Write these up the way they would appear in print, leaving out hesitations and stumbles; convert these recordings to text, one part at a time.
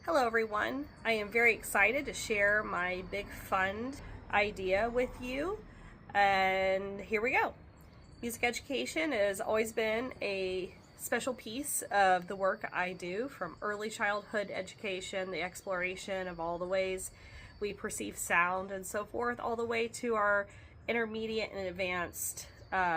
Hello everyone. I am very excited to share my big fund idea with you, and here we go. Music education has always been a special piece of the work I do, from early childhood education, the exploration of all the ways we perceive sound and so forth, all the way to our intermediate and advanced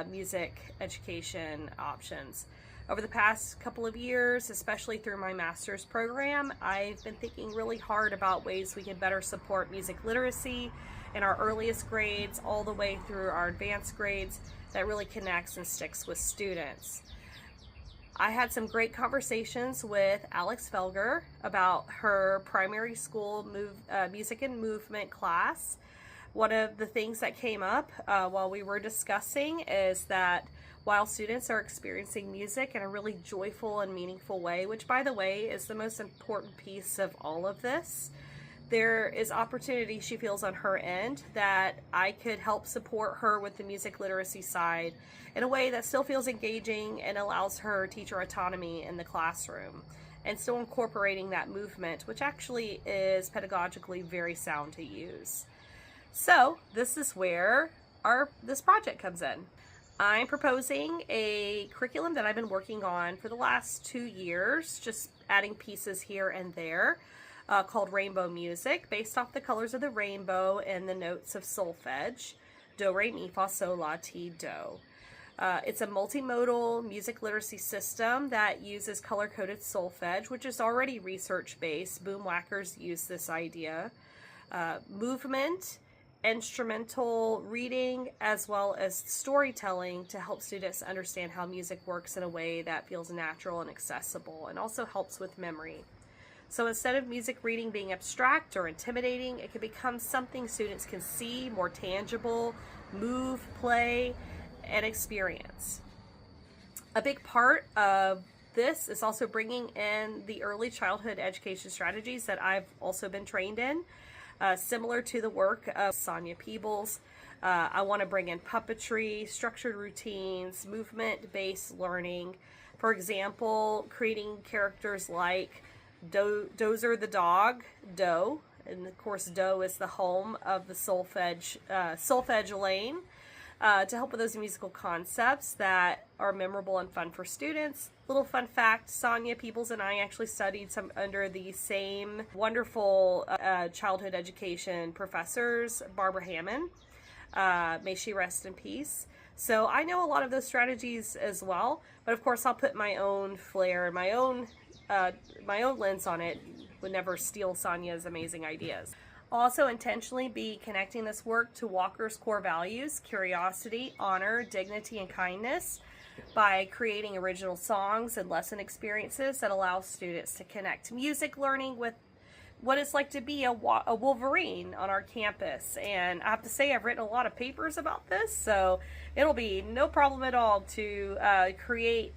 music education options. Over the past couple of years, especially through my master's program, I've been thinking really hard about ways we can better support music literacy in our earliest grades all the way through our advanced grades that really connects and sticks with students. I had some great conversations with Alex Felger about her primary school music and movement class. One of the things that came up while we were discussing is that while students are experiencing music in a really joyful and meaningful way, which by the way is the most important piece of all of this, there is opportunity she feels on her end that I could help support her with the music literacy side in a way that still feels engaging and allows her teacher autonomy in the classroom, and still incorporating that movement, which actually is pedagogically very sound to use. So this is where this project comes in. I'm proposing a curriculum that I've been working on for the last 2 years, just adding pieces here and there, called Rainbow Music, based off the colors of the rainbow and the notes of solfege: do, re, mi, fa, sol, la, ti, do. It's a multimodal music literacy system that uses color-coded solfege, which is already research-based. Boomwhackers use this idea. Movement, instrumental reading, as well as storytelling to help students understand how music works in a way that feels natural and accessible, and also helps with memory. So instead of music reading being abstract or intimidating, it can become something students can see, more tangible, move, play, and experience. A big part of this is also bringing in the early childhood education strategies that I've also been trained in. Similar to the work of Sonia Peebles, I want to bring in puppetry, structured routines, movement-based learning. For example, creating characters like Dozer the dog, Do, and of course Do is the home of the solfege lane, to help with those musical concepts that are memorable and fun for students. Little fun fact, Sonia Peebles and I actually studied under the same wonderful childhood education professors, Barbara Hammond. May she rest in peace. So I know a lot of those strategies as well, but of course I'll put my own flair and my own lens on it. Would never steal Sonia's amazing ideas. I'll also intentionally be connecting this work to Walker's core values: curiosity, honor, dignity, and kindness, by creating original songs and lesson experiences that allow students to connect music learning with what it's like to be a Wolverine on our campus. And I have to say, I've written a lot of papers about this, so it'll be no problem at all to create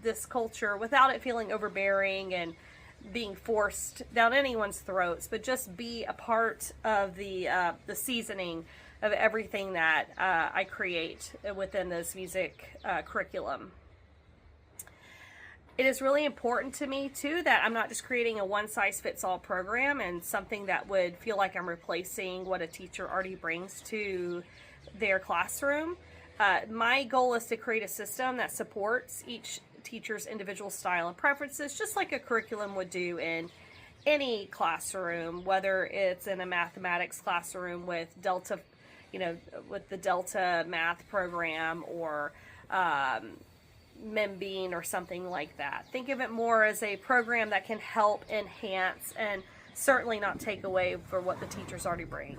this culture without it feeling overbearing and being forced down anyone's throats, but just be a part of the seasoning of everything that I create within this music curriculum. It is really important to me too that I'm not just creating a one-size-fits-all program and something that would feel like I'm replacing what a teacher already brings to their classroom. My goal is to create a system that supports each teacher's individual style and preferences, just like a curriculum would do in any classroom, whether it's in a mathematics classroom with Delta, with the Delta math program, or Membean or something like that. Think of it more as a program that can help enhance and certainly not take away for what the teachers already bring.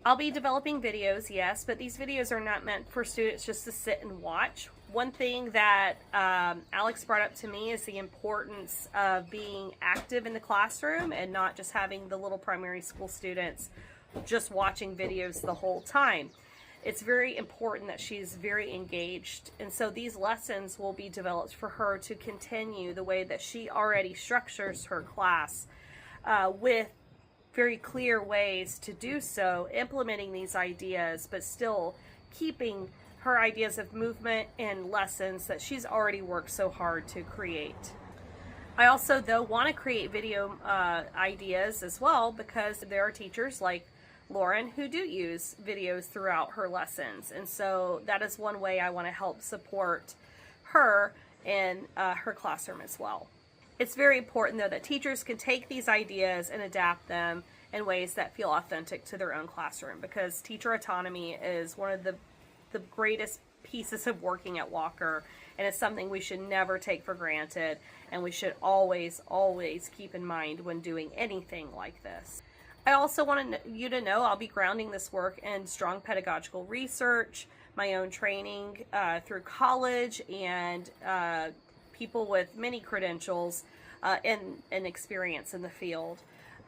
I'll be developing videos, yes, but these videos are not meant for students just to sit and watch. One thing that Alex brought up to me is the importance of being active in the classroom and not just having the little primary school students just watching videos the whole time. It's very important that she's very engaged, and so these lessons will be developed for her to continue the way that she already structures her class, with very clear ways to do so, implementing these ideas, but still keeping her ideas of movement and lessons that she's already worked so hard to create. I also, though, want to create video ideas as well, because there are teachers like Lauren who do use videos throughout her lessons. And so that is one way I want to help support her in her classroom as well. It's very important, though, that teachers can take these ideas and adapt them in ways that feel authentic to their own classroom, because teacher autonomy is one of the greatest pieces of working at Walker, and it's something we should never take for granted, and we should always keep in mind when doing anything like this. I also want you to know I'll be grounding this work in strong pedagogical research, my own training through college, and people with many credentials and experience in the field.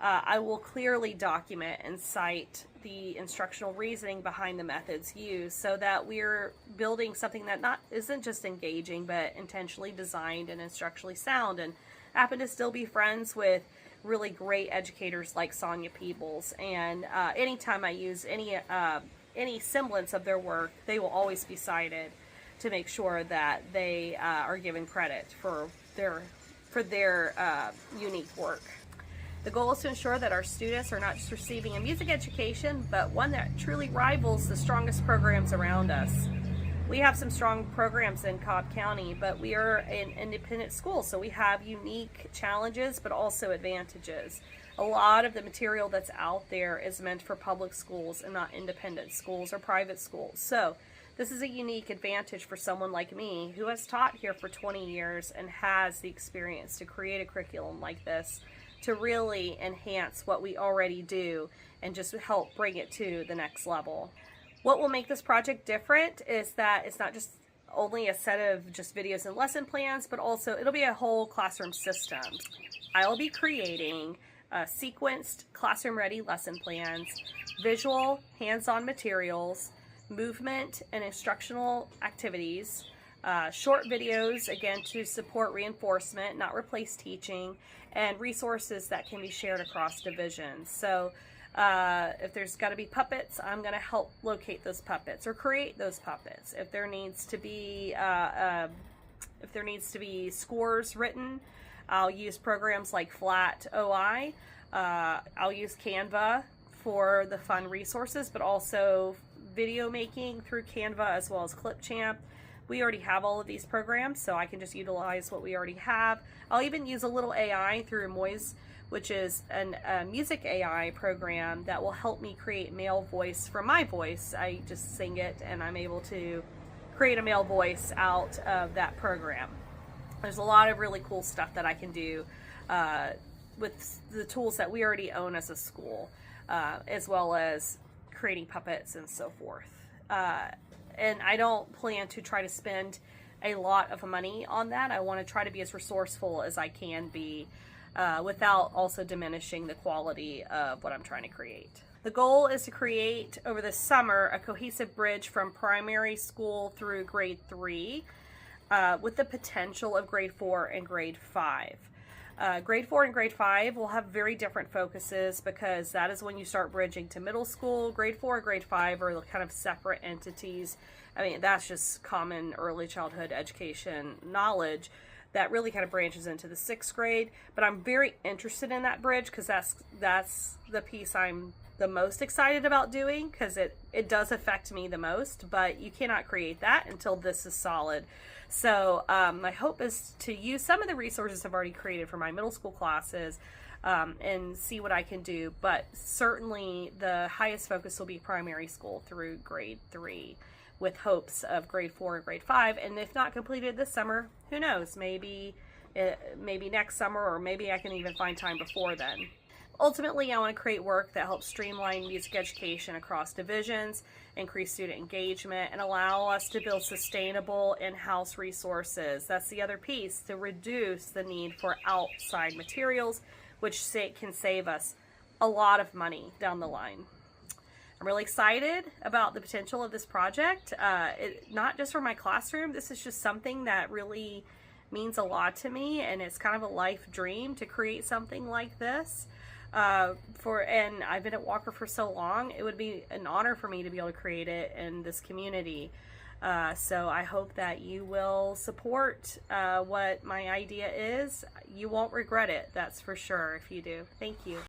I will clearly document and cite the instructional reasoning behind the methods used, so that we're building something that isn't just engaging, but intentionally designed and instructionally sound. And I happen to still be friends with really great educators like Sonia Peebles, and anytime I use any semblance of their work, they will always be cited to make sure that they are given credit for their unique work. The goal is to ensure that our students are not just receiving a music education, but one that truly rivals the strongest programs around us. We have some strong programs in Cobb County, but we are an independent school, so we have unique challenges, but also advantages. A lot of the material that's out there is meant for public schools and not independent schools or private schools. So this is a unique advantage for someone like me, who has taught here for 20 years and has the experience to create a curriculum like this, to really enhance what we already do and just help bring it to the next level. What will make this project different is that it's not just only a set of just videos and lesson plans, but also it'll be a whole classroom system. I'll be creating sequenced classroom-ready lesson plans, visual, hands-on materials, movement and instructional activities, short videos, again, to support reinforcement, not replace teaching, and resources that can be shared across divisions. So if there's got to be puppets, I'm going to help locate those puppets or create those puppets. If there needs to be scores written, I'll use programs like Flat OI. I'll use Canva for the fun resources, but also video making through Canva as well as Clipchamp. We already have all of these programs, so I can just utilize what we already have. I'll even use a little AI through Moise, which is a music AI program that will help me create male voice from my voice. I just sing it, and I'm able to create a male voice out of that program. There's a lot of really cool stuff that I can do with the tools that we already own as a school, as well as creating puppets and so forth. And I don't plan to try to spend a lot of money on that. I want to try to be as resourceful as I can be without also diminishing the quality of what I'm trying to create. The goal is to create over the summer a cohesive bridge from primary school through grade 3 with the potential of grade 4 and grade 5. Grade 4 and grade 5 will have very different focuses, because that is when you start bridging to middle school. Grade 4 and grade 5 are kind of separate entities. I mean, that's just common early childhood education knowledge that really kind of branches into the 6th grade. But I'm very interested in that bridge, because that's the piece I'm the most excited about doing, because it does affect me the most, but you cannot create that until this is solid. So my hope is to use some of the resources I've already created for my middle school classes and see what I can do. But certainly the highest focus will be primary school through grade 3, with hopes of grade 4 and grade 5. And if not completed this summer, who knows? Maybe next summer, or maybe I can even find time before then. Ultimately, I want to create work that helps streamline music education across divisions, increase student engagement, and allow us to build sustainable in-house resources. That's the other piece, to reduce the need for outside materials, which can save us a lot of money down the line. I'm really excited about the potential of this project, not just for my classroom. This is just something that really means a lot to me, and it's kind of a life dream to create something like this. And I've been at Walker for so long, it would be an honor for me to be able to create it in this community. So I hope that you will support what my idea is. You won't regret it, that's for sure, if you do. Thank you.